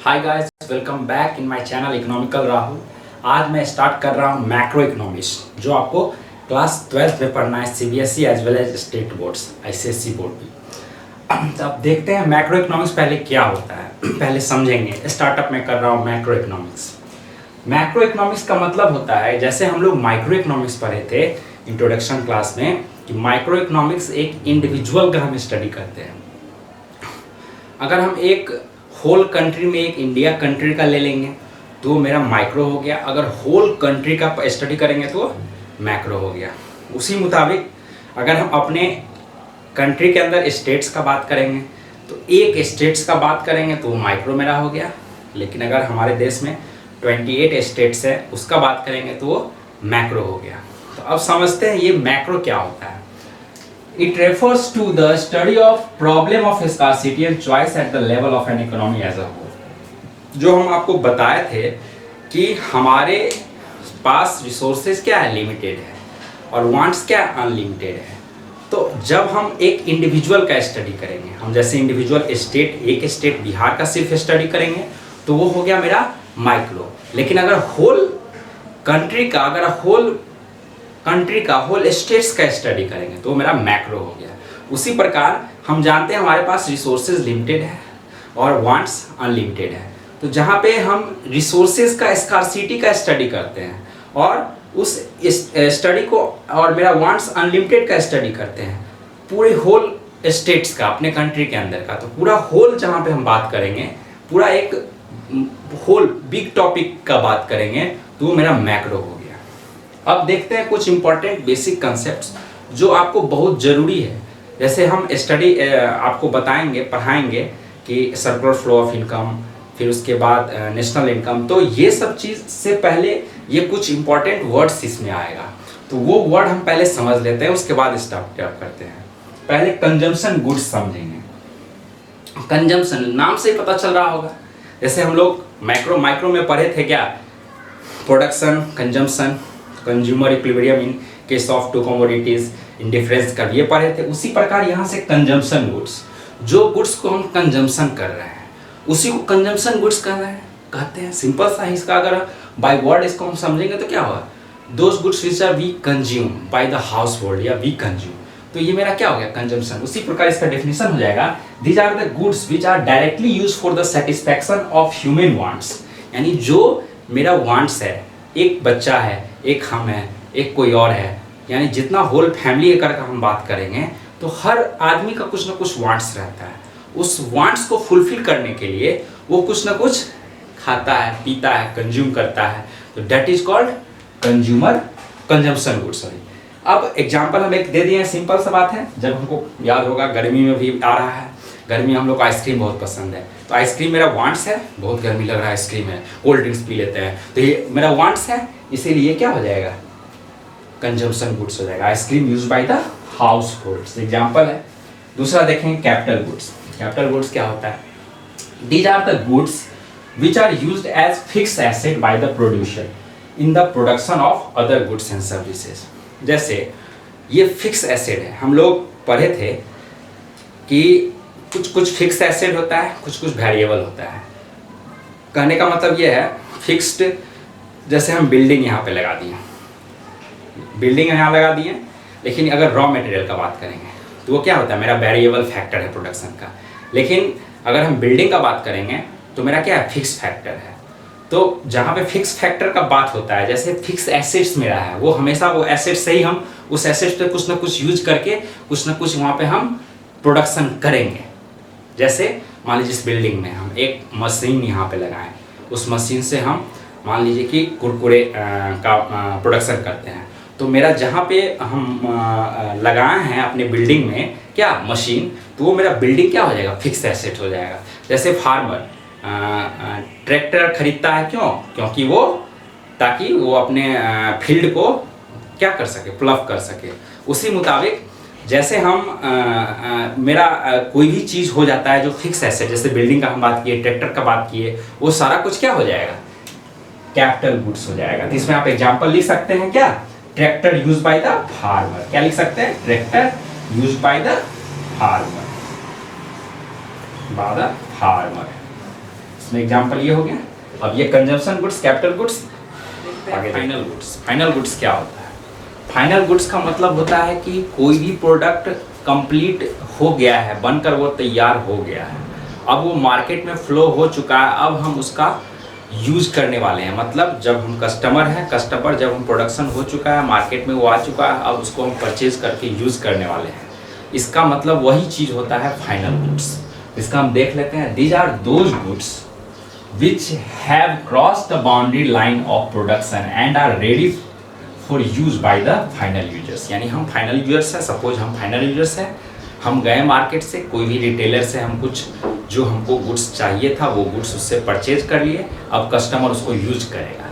Hi guys, welcome back in my channel economical Rahul. आज मैं start कर रहा हूँ मैक्रो इकोनॉमिक्स, जो आपको क्लास 12th में पढ़ना है, CBSE as well as state boards, ICSE board भी। तो अब देखते हैं मैक्रो इकोनॉमिक्स पहले क्या होता है, पहले समझेंगे। स्टार्टअप में कर रहा हूँ मैक्रो इकोनॉमिक्स। मैक्रो इकोनॉमिक्स का मतलब होता है, जैसे हम लोग माइक्रो इकोनॉमिक्स पढ़े थे इंट्रोडक्शन क्लास में, कि माइक्रो इकोनॉमिक्स एक इंडिविजुअल का हम स्टडी करते हैं। अगर हम एक होल कंट्री में एक इंडिया कंट्री का ले लेंगे तो मेरा माइक्रो हो गया। अगर होल कंट्री का स्टडी करेंगे तो मैक्रो हो गया। उसी मुताबिक अगर हम अपने कंट्री के अंदर स्टेट्स का बात करेंगे तो एक स्टेट्स का बात करेंगे तो माइक्रो मेरा हो गया। लेकिन अगर हमारे देश में 28 स्टेट्स है, उसका बात करेंगे तो वो मैक्रो हो गया। तो अब समझते हैं ये मैक्रो क्या होता है। It refers to the study of problem of scarcity and choice at the level of an economy as a whole। जो हम आपको बताए थे कि हमारे पास रिसोर्सेज क्या है, लिमिटेड है, और वांट्स क्या है, अनलिमिटेड है। तो जब हम एक इंडिविजुअल का स्टडी करेंगे, हम जैसे इंडिविजुअल स्टेट, एक स्टेट बिहार का सिर्फ स्टडी करेंगे तो वो हो गया मेरा माइक्रो। लेकिन अगर होल कंट्री का, होल स्टेट्स का स्टडी करेंगे तो मेरा मैक्रो हो गया। उसी प्रकार हम जानते हैं हमारे पास रिसोर्सेज लिमिटेड है और वांट्स अनलिमिटेड है। तो जहाँ पे हम रिसोर्सेज का स्कार्सिटी का स्टडी करते हैं और उस स्टडी को, और मेरा वांट्स अनलिमिटेड का स्टडी करते हैं पूरे होल स्टेट्स का, अपने कंट्री के अंदर का, तो पूरा होल जहाँ पे हम बात करेंगे, पूरा एक होल बिग टॉपिक का बात करेंगे तो वो मेरा मैक्रो हो गया। अब देखते हैं कुछ इंपॉर्टेंट बेसिक कंसेप्ट्स जो आपको बहुत ज़रूरी है। जैसे हम स्टडी आपको बताएंगे, पढ़ाएंगे कि सर्कुलर फ्लो ऑफ इनकम, फिर उसके बाद नेशनल इनकम। तो ये सब चीज़ से पहले ये कुछ इंपॉर्टेंट वर्ड्स इसमें आएगा, तो वो वर्ड हम पहले समझ लेते हैं, उसके बाद स्टार्ट करते हैं। पहले कंजम्पशन गुड्स समझेंगे। कंजम्पशन नाम से ही पता चल रहा होगा। जैसे हम लोग माइक्रो में पढ़े थे क्या, production, consumption, consumer equilibrium in case of to commodities, indifference कर, ये पढ़े थे। उसी प्रकार यहाँ से कंजम्पशन गुड्स, जो गुड्स को हम कंजम्पशन कर रहे हैं उसी को कंजम्पशन गुड्स कर रहे हैं कहते हैं। सिंपल सा है इसका, अगर बाय वर्ड इसको हम समझेंगे तो क्या होगा, those goods which are we consume by the household या वी कंज्यूम, तो ये मेरा क्या हो गया, कंजम्पशन। उसी प्रकार इसका डेफिनेशन हो जाएगा, these are the goods which are directly use for the satisfaction of human wants. यानी जो मेरा वांट्स है, एक बच्चा है, एक हम है, एक कोई और है, यानी जितना होल फैमिली का हम बात करेंगे तो हर आदमी का कुछ ना कुछ वांट्स रहता है। उस वांट्स को फुलफिल करने के लिए वो कुछ ना कुछ खाता है, पीता है, कंज्यूम करता है, तो that is called consumption goods. Sorry, अब एग्जांपल हम एक दे दिए, सिंपल सा बात है। जब हमको याद होगा, गर्मी में भी आ रहा है, गर्मी हम लोग को आइसक्रीम बहुत पसंद है, तो आइसक्रीम मेरा वांट्स है, बहुत गर्मी लग रहा है, आइसक्रीम है, कोल्ड ड्रिंक्स पी लेते हैं, तो ये मेरा वांट्स है, इसीलिए क्या हो जाएगा, कंजम्पशन गुड्स हो जाएगा। Ice cream use by the house hold, example है। दूसरा देखेंगे कैपिटल गुड्स। कैपिटल गुड्स क्या होता है, these are the goods which are used as fix asset by the producer in the production of other goods and services. जैसे ये fix asset है, हम लोग पढ़े थे कि कुछ फिक्स एसेट होता है, कुछ वेरिएबल होता है। कहने का मतलब ये है, फिक्स्ड, जैसे हम बिल्डिंग यहाँ पे लगा दिए, बिल्डिंग यहाँ लगा दिए, लेकिन अगर रॉ मटेरियल का बात करेंगे तो वो क्या होता है, मेरा वेरिएबल फैक्टर है प्रोडक्शन का। लेकिन अगर हम बिल्डिंग का बात करेंगे तो मेरा क्या है, फिक्स फैक्टर है। तो जहाँ पे फिक्स फैक्टर का बात होता है, जैसे फिक्स एसेट्स मेरा है, वो हमेशा वो एसेट से ही हम उस एसेट्स पे कुछ ना कुछ यूज करके कुछ ना कुछ वहाँ पे हम प्रोडक्शन करेंगे। जैसे मान लीजिए इस बिल्डिंग में हम एक मशीन यहाँ पे लगाएं, उस मशीन से हम मान लीजिए कि कुरकुरे का प्रोडक्शन करते हैं, तो मेरा जहाँ पे हम लगाए हैं अपने बिल्डिंग में क्या मशीन, तो वो मेरा बिल्डिंग क्या हो जाएगा, फिक्स एसेट हो जाएगा। जैसे फार्मर ट्रैक्टर खरीदता है, क्यों, क्योंकि वो, ताकि वो अपने फील्ड को क्या कर सके, प्लव कर सके। उसी मुताबिक जैसे हम मेरा कोई भी चीज़ हो जाता है जो फिक्स एसेट, जैसे बिल्डिंग का हम बात किए, ट्रैक्टर का बात किए, वो सारा कुछ क्या हो जाएगा, कैपिटल गुड्स हो जाएगा। तो इसमें आप एग्जांपल लिख सकते हैं क्या, tractor use by the farmer, क्या लिख सकते हैं, tractor use by the farmer, इसमें एग्जांपल ये हो गया। अब ये कंजम्पशन गुड्स, कैपिटल गुड्स, आगे फाइनल गुड्स। फाइनल गुड्स क्या होता है? फाइनल गुड्स का मतलब होता है कि कोई भी प्रोडक्ट कंप्लीट हो गया है, बनकर वो तैयार हो गया है, अब वो मार्केट में फ्लो हो चुका है, अब हम उसका यूज करने वाले हैं। मतलब जब हम कस्टमर हैं, कस्टमर जब हम प्रोडक्शन हो चुका है, मार्केट में वो आ चुका है, अब उसको हम परचेज करके यूज करने वाले हैं। इसका मतलब वही चीज़ होता है फाइनल गुड्स। इसका हम देख लेते हैं। These are those goods which have crossed the boundary line of production and are ready for use by the final users। यानी हम फाइनल यूजर्स हैं, सपोज हम फाइनल यूजर्स हैं, हम गए मार्केट से, कोई भी रिटेलर से हम कुछ जो हमको गुड्स चाहिए था वो गुड्स उससे परचेज कर लिए, अब कस्टमर उसको यूज करेगा।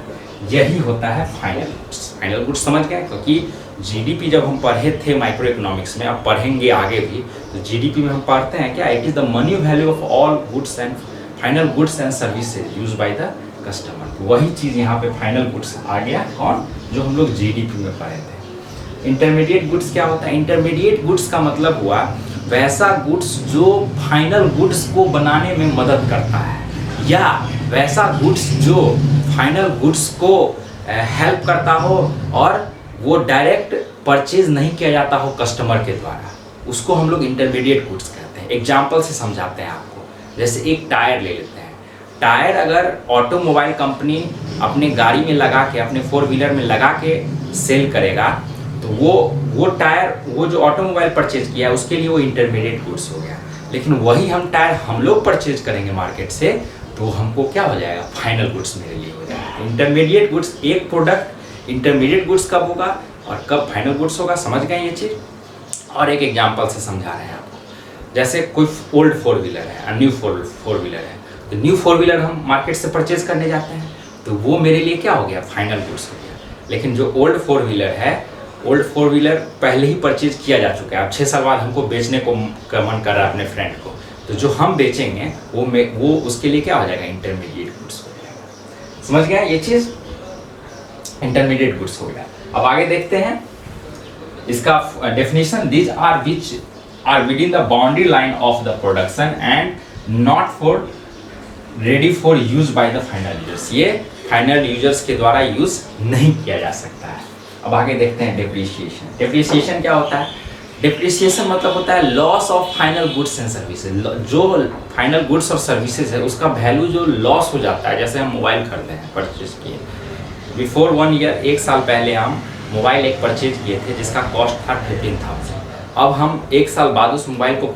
यही होता है फाइनल गुड्स। फाइनल गुड्स समझ गए? क्योंकि जीडीपी जब हम पढ़े थे माइक्रो इकोनॉमिक्स में, अब पढ़ेंगे आगे भी, तो जीडीपी में हम पढ़ते हैं क्या, it is the money value of all goods and final goods and services use by the customer. वही चीज़ यहाँ पे फाइनल गुड्स आ गया। कौन? जो हम लोग जीडीपी में पढ़े थे। इंटरमीडिएट गुड्स क्या होता है? इंटरमीडिएट गुड्स का मतलब हुआ वैसा गुड्स जो फाइनल गुड्स को बनाने में मदद करता है, या वैसा गुड्स जो फाइनल गुड्स को हेल्प करता हो और वो डायरेक्ट परचेज नहीं किया जाता हो कस्टमर के द्वारा, उसको हम लोग इंटरमीडिएट गुड्स कहते हैं। एग्जाम्पल से समझाते हैं आपको। जैसे एक टायर ले लेते हैं। टायर अगर ऑटोमोबाइल कंपनी अपने गाड़ी में लगा के, अपने 4 व्हीलर में लगा के सेल करेगा, तो वो टायर, वो जो ऑटोमोबाइल परचेज किया है उसके लिए वो इंटरमीडिएट गुड्स हो गया। लेकिन वही हम टायर हम लोग परचेज करेंगे मार्केट से, तो हमको क्या हो जाएगा? फाइनल गुड्स मेरे लिए हो जाएगा। इंटरमीडिएट गुड्स, एक प्रोडक्ट इंटरमीडिएट गुड्स कब होगा और कब फाइनल गुड्स होगा, समझ गए ये चीज़? और एक एग्जाम्पल से समझा रहे हैं आपको। जैसे कोई ओल्ड 4 व्हीलर है और न्यू 4 व्हीलर है, तो न्यू 4 व्हीलर हम मार्केट से परचेज करने जाते हैं, तो वो मेरे लिए क्या हो गया? फाइनल गुड्स हो गया। लेकिन जो ओल्ड 4 व्हीलर है, ओल्ड 4 व्हीलर पहले ही परचेज किया जा चुका है, अब 6 साल बाद हमको बेचने को मन कर रहा है अपने फ्रेंड को, तो जो हम बेचेंगे वो उसके लिए क्या हो जाएगा? इंटरमीडिएट गुड्स हो जाएगा। समझ गए ये चीज़? इंटरमीडिएट गुड्स हो गया। अब आगे देखते हैं इसका definition. These are which are within the boundary line of the production and not for ready for use by the final users. ये फाइनल यूजर्स के द्वारा यूज नहीं किया जा सकता है। अब आगे देखते हैं डेप्रिसिएशन। डेप्रिसिएशन क्या होता है? डेप्रिसिएशन मतलब होता है loss of final goods and services. जो फाइनल गुड्स और सर्विसेज है उसका वैल्यू जो लॉस हो जाता है। जैसे हम मोबाइल खरीदे हैं, परचेज किए, बिफोर 1 ईयर, 1 साल पहले हम मोबाइल एक परचेज किए थे जिसका कॉस्ट था 15,000। अब हम 1 साल बाद उस मोबाइल को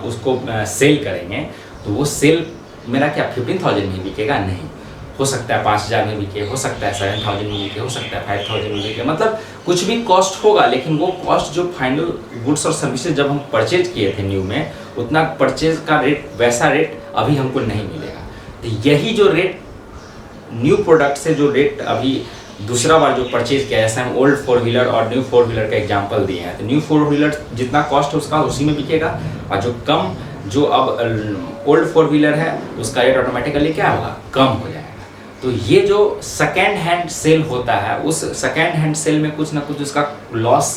उसको सेल करेंगे, तो वो सेल मेरा क्या 15,000 में बिकेगा? नहीं, हो सकता है 5,000 में बिके, हो सकता है 7,000 में बिके, हो सकता है 5,000 में बिके, मतलब कुछ भी कॉस्ट होगा। लेकिन वो कॉस्ट जो फाइनल गुड्स और सर्विसेज जब हम परचेज किए थे न्यू में, उतना परचेज का रेट, वैसा रेट अभी हमको नहीं मिलेगा। तो यही जो रेट न्यू प्रोडक्ट से जो रेट अभी दूसरा बार जो परचेज किया, जैसे हम ओल्ड 4 व्हीलर और न्यू 4 व्हीलर का एग्जांपल दिए हैं, तो न्यू 4 व्हीलर जितना कॉस्ट है उसका उसी में बिकेगा, और जो अब ओल्ड 4 व्हीलर है उसका रेट ऑटोमेटिकली क्या होगा? कम हो जाएगा। तो ये जो सेकेंड हैंड सेल होता है, उस सेकेंड हैंड सेल में कुछ ना कुछ उसका लॉस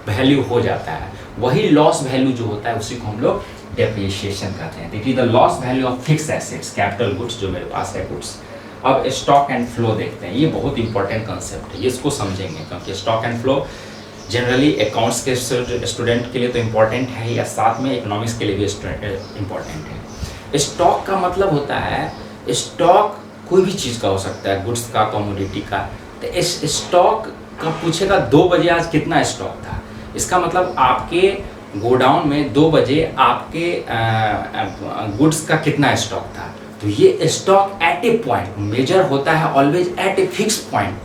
वैल्यू हो जाता है। वही लॉस वैल्यू जो होता है उसी को हम लोग डेप्रिसिएशन कहते हैं। It is the loss value of fix assets, capital goods जो मेरे पास है गुड्स। अब स्टॉक एंड फ्लो देखते हैं। ये बहुत इंपॉर्टेंट कंसेप्ट है, ये इसको समझेंगे, क्योंकि stock and flow generally accounts के स्टूडेंट के लिए तो इम्पॉर्टेंट है, या साथ में इकोनॉमिक्स के लिए भी इम्पॉर्टेंट है। स्टॉक का मतलब होता है, स्टॉक कोई भी चीज़ का हो सकता है, गुड्स का, कमोडिटी का। तो इस स्टॉक का पूछेगा 2 बजे आज कितना स्टॉक था, इसका मतलब आपके गोडाउन में 2 बजे आपके गुड्स का कितना स्टॉक था। तो ये stock at a point measure होता है, always at a fix point,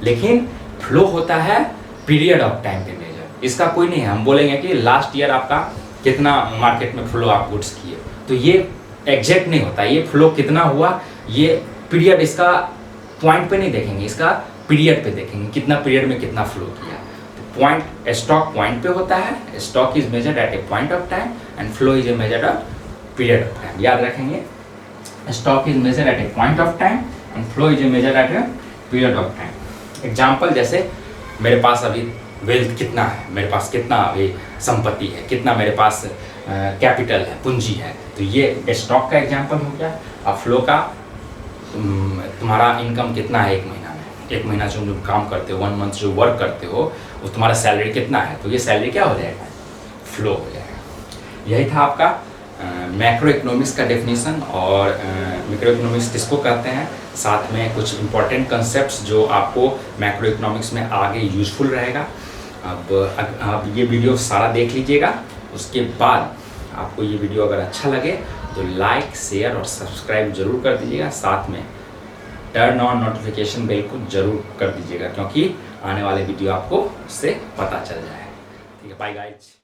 लेकिन फ्लो होता है पीरियड ऑफ टाइम पे मेजर। इसका कोई नहीं है, हम बोलेंगे कि लास्ट ईयर आपका कितना मार्केट में फ्लो आप गुड्स किए, तो ये एग्जैक्ट नहीं होता। ये फ्लो कितना हुआ, ये पीरियड, इसका पॉइंट पे नहीं देखेंगे, इसका पीरियड पे देखेंगे, कितना पीरियड में कितना फ्लो किया। तो पॉइंट, स्टॉक पॉइंट पे होता है, stock is measured eight a point of time and flow is a measured of period of time. याद रखेंगे, stock is measured eight a point of time and flow is a measured eight a period of time. Example, जैसे मेरे पास अभी wealth कितना है, मेरे पास कितना अभी संपत्ति है, कितना मेरे पास कैपिटल है, पूंजी है, तो ये स्टॉक का एग्जाम्पल हो गया। अब फ्लो का तुम्हारा इनकम कितना है एक महीना में, एक महीना जो काम करते हो, 1 मंथ जो वर्क करते हो, वो तुम्हारा सैलरी कितना है, तो ये सैलरी क्या हो जाएगा, फ्लो हो जाएगा। यही था आपका मैक्रो इकोनॉमिक्स का डेफिनेशन। और मैक्रो इकोनॉमिक्स किसको कहते हैं, साथ में कुछ इंपॉर्टेंट कंसेप्ट्स जो आपको मैक्रो इकोनॉमिक्स में आगे यूजफुल रहेगा। अब ये वीडियो सारा देख लीजिएगा, उसके बाद आपको ये वीडियो अगर अच्छा लगे तो लाइक, शेयर और सब्सक्राइब जरूर कर दीजिएगा। साथ में टर्न ऑन नोटिफिकेशन बेल को जरूर कर दीजिएगा, क्योंकि आने वाले वीडियो आपको उससे पता चल जाए। ठीक है, बाय गाइज।